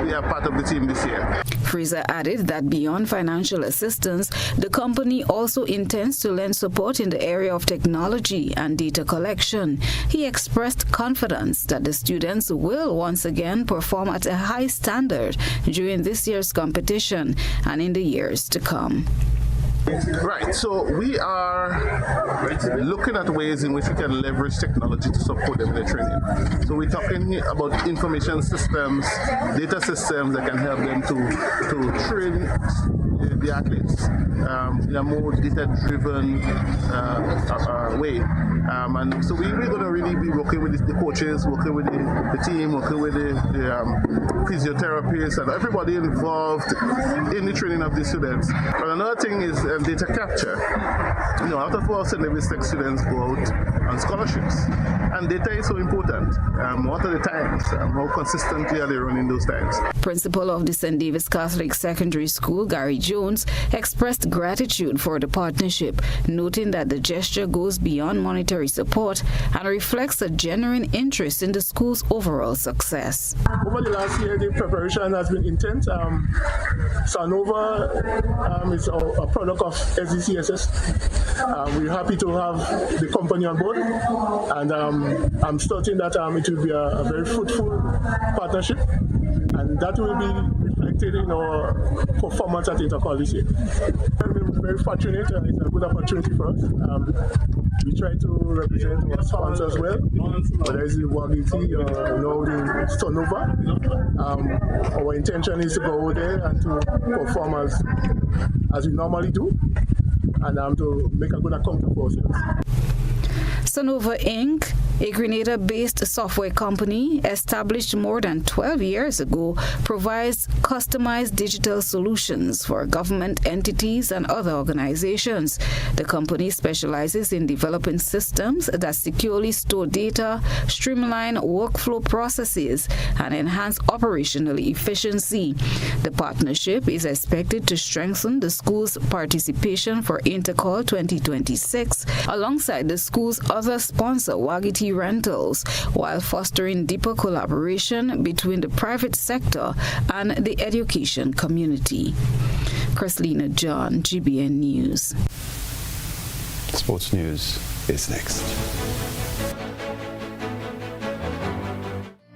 [SPEAKER 21] be a part of the team this year.
[SPEAKER 24] Fraser added that beyond financial assistance, the company also intends to lend support in the area of technology and data collection. He expressed confidence that the students will once again perform at a high standard during this year's competition and in the years to come.
[SPEAKER 21] Right, so we are looking at ways in which we can leverage technology to support them in their training. So we're talking about information systems, data systems that can help them to train the athletes in a more data-driven way. And so we're going to really be working with the coaches, working with the team, working with the physiotherapists, and everybody involved in the training of the students. But another thing is data capture. Out of our St. David's Tech students go out on scholarships, and data is so important. What are the times? How consistently are they running those times?
[SPEAKER 24] Principal of the St. David's Catholic Secondary School, Gary Jones, expressed gratitude for the partnership, noting that the gesture goes beyond monetary support and reflects a genuine interest in the school's overall success.
[SPEAKER 5] Over the last year, the preparation has been intense. Sanova is a product of SDCSS. We're happy to have the company on board, and I'm certain that it will be a very fruitful partnership, and that will be reflected in our performance at Intercol this year. We're very fortunate, and it's a good opportunity for us. We try to represent our sponsors well, whether it's the Wagiti or the Sonova. Our intention is to go over there and to perform as we normally do, and to make a good account for ourselves.
[SPEAKER 24] Sonova Inc., a Grenada-based software company established more than 12 years ago, provides customized digital solutions for government entities and other organizations. The company specializes in developing systems that securely store data, streamline workflow processes, and enhance operational efficiency. The partnership is expected to strengthen the school's participation for Intercol 2026 alongside the school's other sponsor, Wagiti Rentals, while fostering deeper collaboration between the private sector and the education community. Chrislina John, GBN News.
[SPEAKER 2] Sports News is next.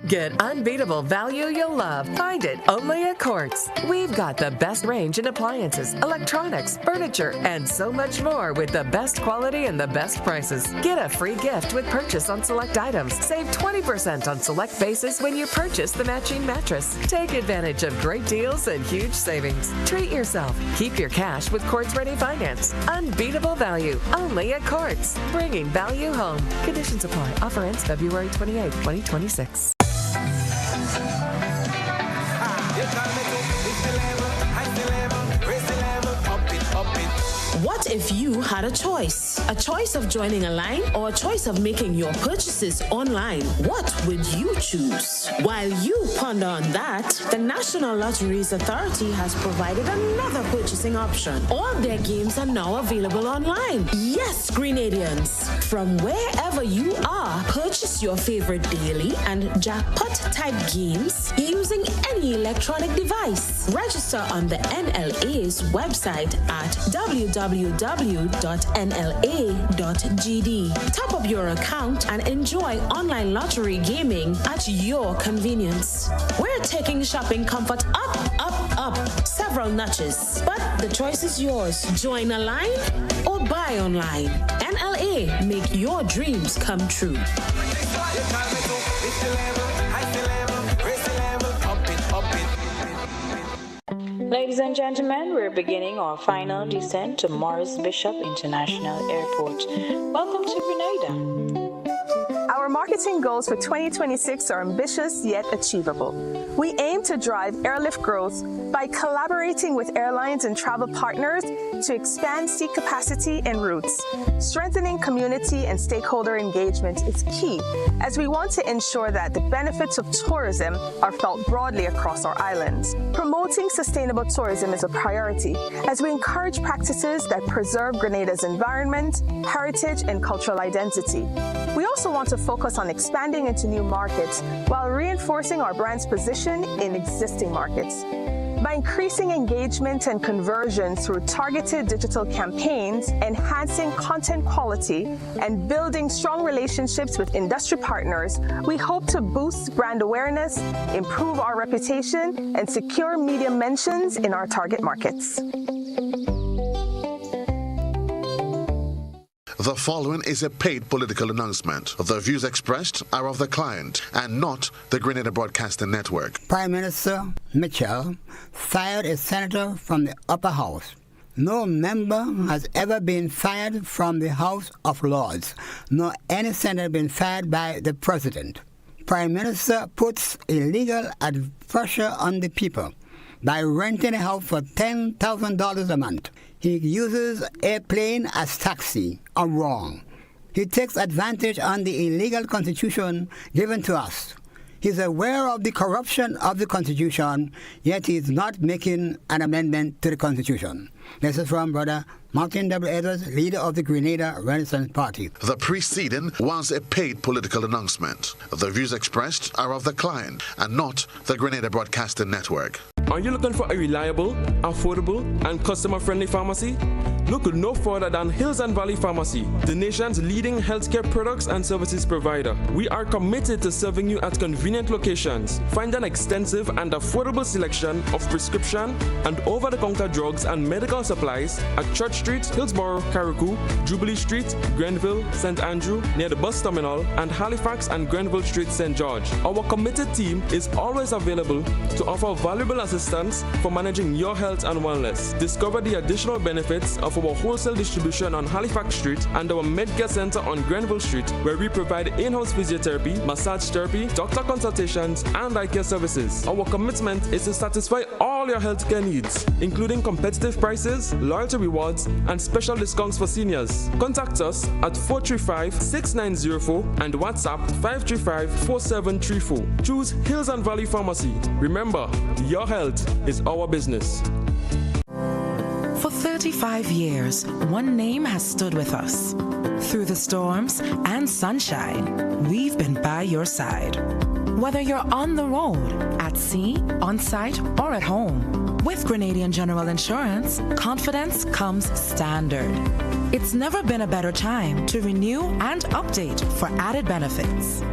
[SPEAKER 6] Get unbeatable value you'll love. Find it only at Quartz. We've got the best range in appliances, electronics, furniture, and so much more with the best quality and the best prices. Get a free gift with purchase on select items. Save 20% on select bases when you purchase the matching mattress. Take advantage of great deals and huge savings. Treat yourself. Keep your cash with Quartz Ready Finance. Unbeatable value only at Quartz. Bringing value home. Conditions apply. Offer ends February 28, 2026.
[SPEAKER 9] What if you had a choice? A choice of joining a line or a choice of making your purchases online? What would you choose? While you ponder on that, the National Lotteries Authority has provided another purchasing option. All their games are now available online. Yes, Grenadians, from wherever you are, purchase your favorite daily and jackpot type games using any electronic device. Register on the NLA's website at www.nla.gd. Top up your account and enjoy online lottery gaming at your convenience. We're taking shopping comfort up, several notches. But the choice is yours. Join a line or buy online. NLA, make your dreams come true.
[SPEAKER 10] Ladies and gentlemen, we're beginning our final descent to Morris Bishop International Airport. Welcome to Grenada.
[SPEAKER 11] Our marketing goals for 2026 are ambitious yet achievable. We aim to drive airlift growth by collaborating with airlines and travel partners to expand seat capacity and routes. Strengthening community and stakeholder engagement is key, as we want to ensure that the benefits of tourism are felt broadly across our islands. Promoting sustainable tourism is a priority, as we encourage practices that preserve Grenada's environment, heritage, and cultural identity. We also want to focus on expanding into new markets while reinforcing our brand's position in existing markets. By increasing engagement and conversion through targeted digital campaigns, enhancing content quality, and building strong relationships with industry partners, we hope to boost brand awareness, improve our reputation, and secure media mentions in our target markets.
[SPEAKER 7] The following is a paid political announcement. The views expressed are of the client and not the Grenada Broadcasting Network.
[SPEAKER 3] Prime Minister Mitchell fired a senator from the upper house. No member has ever been fired from the House of Lords, nor any senator been fired by the President. Prime Minister puts illegal pressure on the people by renting a house for $10,000 a month. He uses airplane as taxi, or wrong. He takes advantage on the illegal constitution given to us. He's aware of the corruption of the Constitution, yet he's not making an amendment to the Constitution. This is from Brother Martin W. Edwards, leader of the Grenada Renaissance Party.
[SPEAKER 7] The preceding was a paid political announcement. The views expressed are of the client and not the Grenada Broadcasting Network.
[SPEAKER 12] Are you looking for a reliable, affordable, and customer-friendly pharmacy? Look no further than Hills and Valley Pharmacy, the nation's leading healthcare products and services provider. We are committed to serving you at convenient locations. Find an extensive and affordable selection of prescription and over-the-counter drugs and medical supplies at Church Street, Hillsborough, Carriacou, Jubilee Street, Grenville, St. Andrew, near the bus terminal, and Halifax and Grenville Street, St. George. Our committed team is always available to offer valuable assistance for managing your health and wellness. Discover the additional benefits of our wholesale distribution on Halifax Street and our Medcare Center on Grenville Street, where we provide in-house physiotherapy, massage therapy, doctor consultations, and eye care services. Our commitment is to satisfy all your healthcare needs, including competitive prices, loyalty rewards, and special discounts for seniors. Contact us at 435-6904 and WhatsApp 535-4734. Choose Hills and Valley Pharmacy. Remember, your health is our business.
[SPEAKER 15] For 35 years, one name has stood with us. Through the storms and sunshine, we've been by your side. Whether you're on the road, at sea, on site, or at home, with Grenadian General Insurance, confidence comes standard. It's never been a better time to renew and update for added benefits.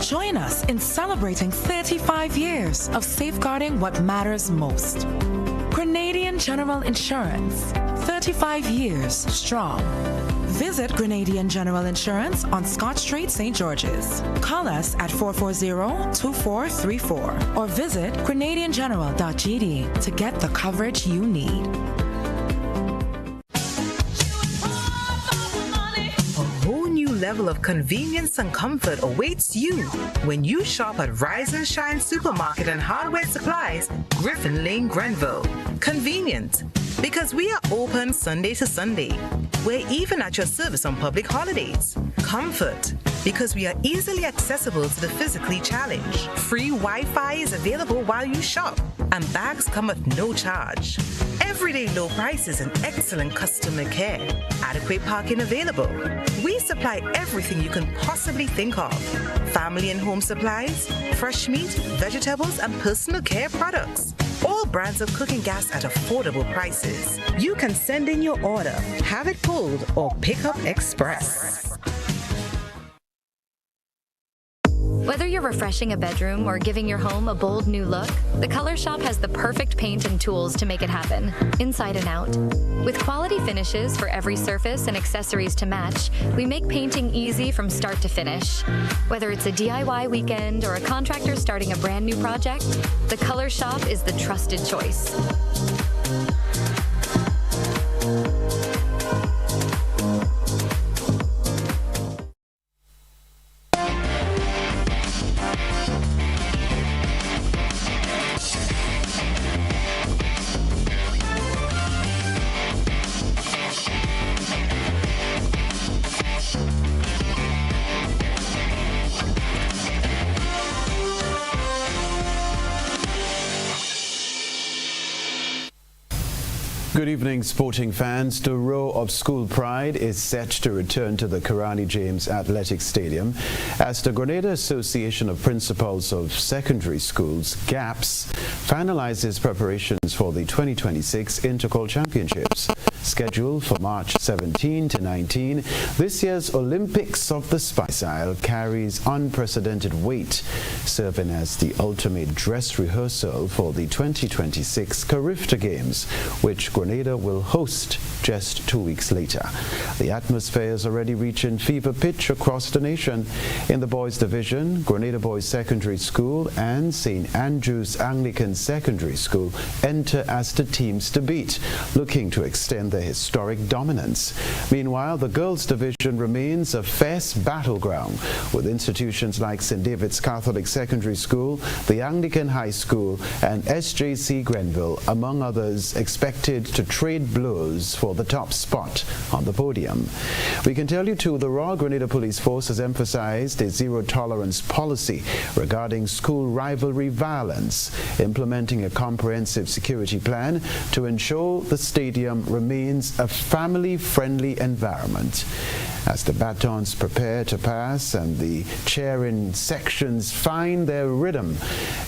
[SPEAKER 15] Join us in celebrating 35 years of safeguarding what matters most. Grenadian General Insurance, 35 years strong. Visit Grenadian General Insurance on Scott Street, St. George's. Call us at 440-2434 or visit grenadiangeneral.gd to get the coverage you need. Level of convenience and comfort awaits you when you shop at Rise and Shine Supermarket and Hardware Supplies, Griffin Lane, Grenville. Convenient, because we are open Sunday to Sunday. We're even at your service on public holidays. Comfort, because we are easily accessible to the physically challenged. Free Wi-Fi is available while you shop, and bags come at no charge. Everyday low prices and excellent customer care. Adequate parking available. We supply everything you can possibly think of. Family and home supplies, fresh meat, vegetables, and personal care products. All brands of cooking gas at affordable prices. You can send in your order, have it pulled, or pick up express.
[SPEAKER 13] Whether you're refreshing a bedroom or giving your home a bold new look, the Color Shop has the perfect paint and tools to make it happen, inside and out. With quality finishes for every surface and accessories to match, we make painting easy from start to finish. Whether it's a DIY weekend or a contractor starting a brand new project, the Color Shop is the trusted choice.
[SPEAKER 2] Good evening, sporting fans. The row of school pride is set to return to the Karani James Athletic Stadium as the Grenada Association of Principals of Secondary Schools, GAPS, finalizes preparations for the 2026 Intercol Championships. scheduled for March 17 to 19, this year's Olympics of the Spice Isle carries unprecedented weight, serving as the ultimate dress rehearsal for the 2026 Carifta Games, which Grenada will host just 2 weeks later. The atmosphere is already reaching fever pitch across the nation. In the boys division, Grenada Boys Secondary School and St. Andrew's Anglican Secondary School enter as the teams to beat, looking to extend their historic dominance. Meanwhile, the girls division remains a fierce battleground, with institutions like St. David's Catholic Secondary School, the Anglican High School, and SJC Grenville, among others, expected to trade blows for the top spot on the podium. We can tell you too, the Royal Grenada Police Force has emphasized a zero-tolerance policy regarding school rivalry violence, implementing a comprehensive security plan to ensure the stadium remains a family-friendly environment. As the batons prepare to pass and the cheering sections find their rhythm,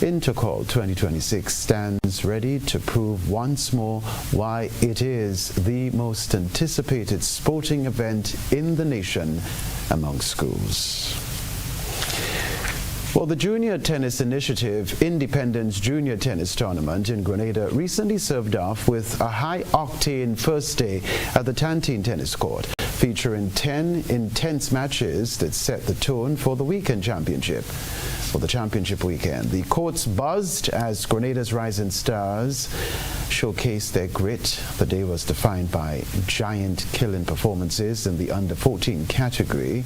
[SPEAKER 2] Intercall 2026 stands ready to prove once more why it is the most anticipated sporting event in the nation among schools. Well, the Junior Tennis Initiative Independence Junior Tennis Tournament in Grenada recently served off with a high-octane first day at the Tantine Tennis Court, featuring 10 intense matches that set the tone for the weekend championship. For the championship weekend, the courts buzzed as Grenada's rising stars showcased their grit. The day was defined by giant-killing performances in the under-14 category.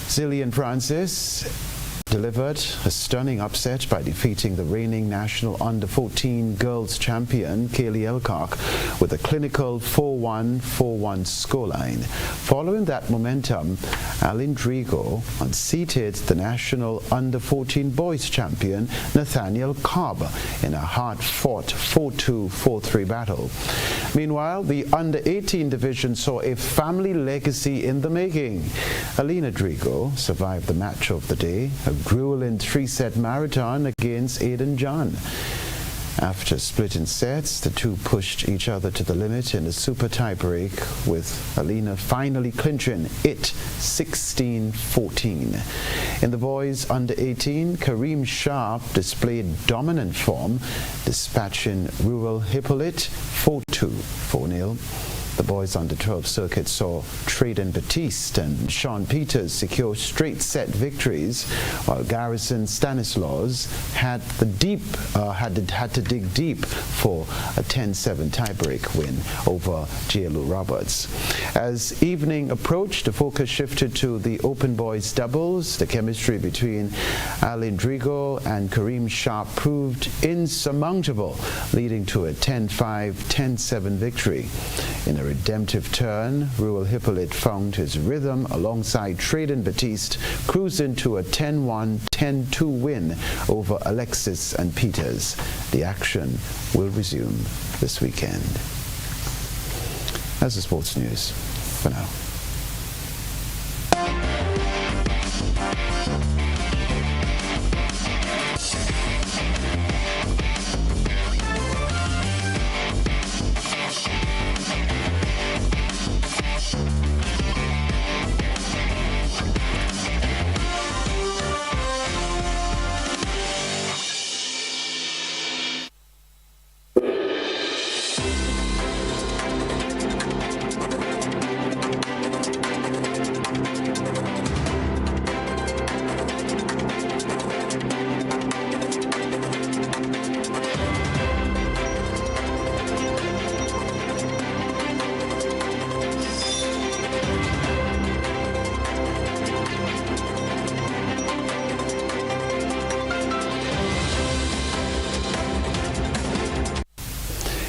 [SPEAKER 2] Zillian Francis delivered a stunning upset by defeating the reigning national under-14 girls champion Kaylee Elcock with a clinical 4-1, 4-1 scoreline. Following that momentum, Aline Drigo unseated the national under-14 boys champion Nathaniel Cobb in a hard-fought 4-2, 4-3 battle. Meanwhile, the under-18 division saw a family legacy in the making. Alina Drigo survived the match of the day, a grueling 3-set marathon against Aidan John. After splitting sets, the two pushed each other to the limit in a super tiebreak, with Alina finally clinching it 16-14. In the boys under 18, Kareem Sharp displayed dominant form, dispatching Rural Hippolyte 4-2, 4-0. The boys under 12 circuit saw Traden Baptiste and Sean Peters secure straight set victories, while Garrison Stanislaus had to dig deep for a 10-7 tiebreak win over JLU Roberts. As evening approached, the focus shifted to the open boys doubles. The chemistry between Aline Drigo and Kareem Sharp proved insurmountable, leading to a 10-5, 10-7 victory. In a redemptive turn, Rural Hippolyte found his rhythm alongside Traden Baptiste, cruising to a 10-1, 10-2 win over Alexis and Peters. The action will resume this weekend. That's the sports news for now.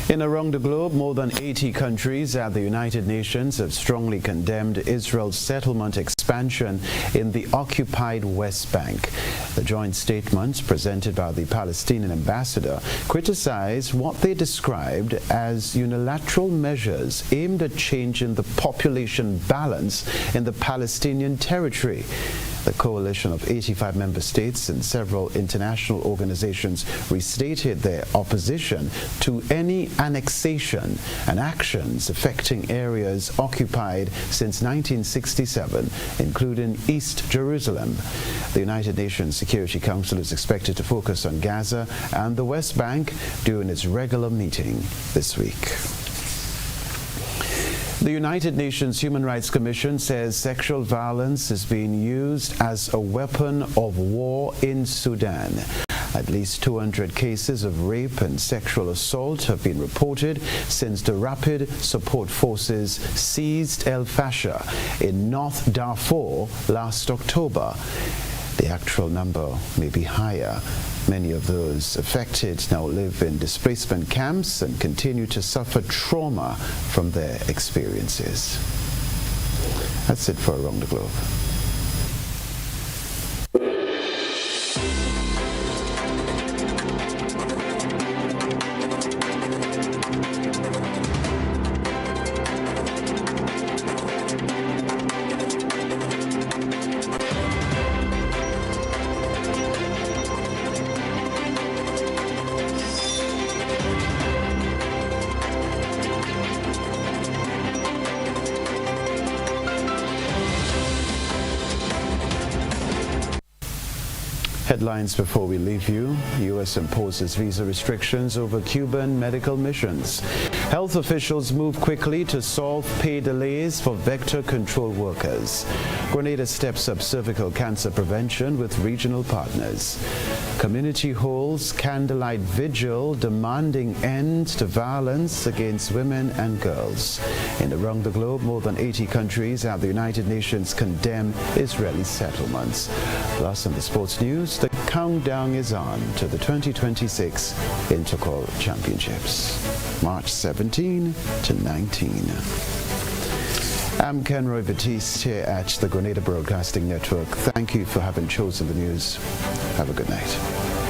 [SPEAKER 2] And around the globe, more than 80 countries at the United Nations have strongly condemned Israel's settlement expansion in the occupied West Bank. The joint statements presented by the Palestinian ambassador criticized what they described as unilateral measures aimed at changing the population balance in the Palestinian territory. The coalition of 85 member states and several international organizations restated their opposition to any annexation and actions affecting areas occupied since 1967, including East Jerusalem. The United Nations Security Council is expected to focus on Gaza and the West Bank during its regular meeting this week. The United Nations Human Rights Commission says sexual violence is being used as a weapon of war in Sudan. At least 200 cases of rape and sexual assault have been reported since the Rapid Support Forces seized El Fasher in North Darfur last October. The actual number may be higher. Many of those affected now live in displacement camps and continue to suffer trauma from their experiences. That's it for Around the Globe. Headlines before we leave you. U.S. imposes visa restrictions over Cuban medical missions. Health officials move quickly to solve pay delays for vector control workers. Grenada steps up cervical cancer prevention with regional partners. Community holds candlelight vigil demanding end to violence against women and girls. And around the globe, more than 80 countries at the United Nations condemn Israeli settlements. Plus, in the sports news, the countdown is on to the 2026 Intercol Championships, March 17 to 19. I'm Kenroy, Baptiste here at the Grenada Broadcasting Network. Thank you for having chosen the news. Have a good night.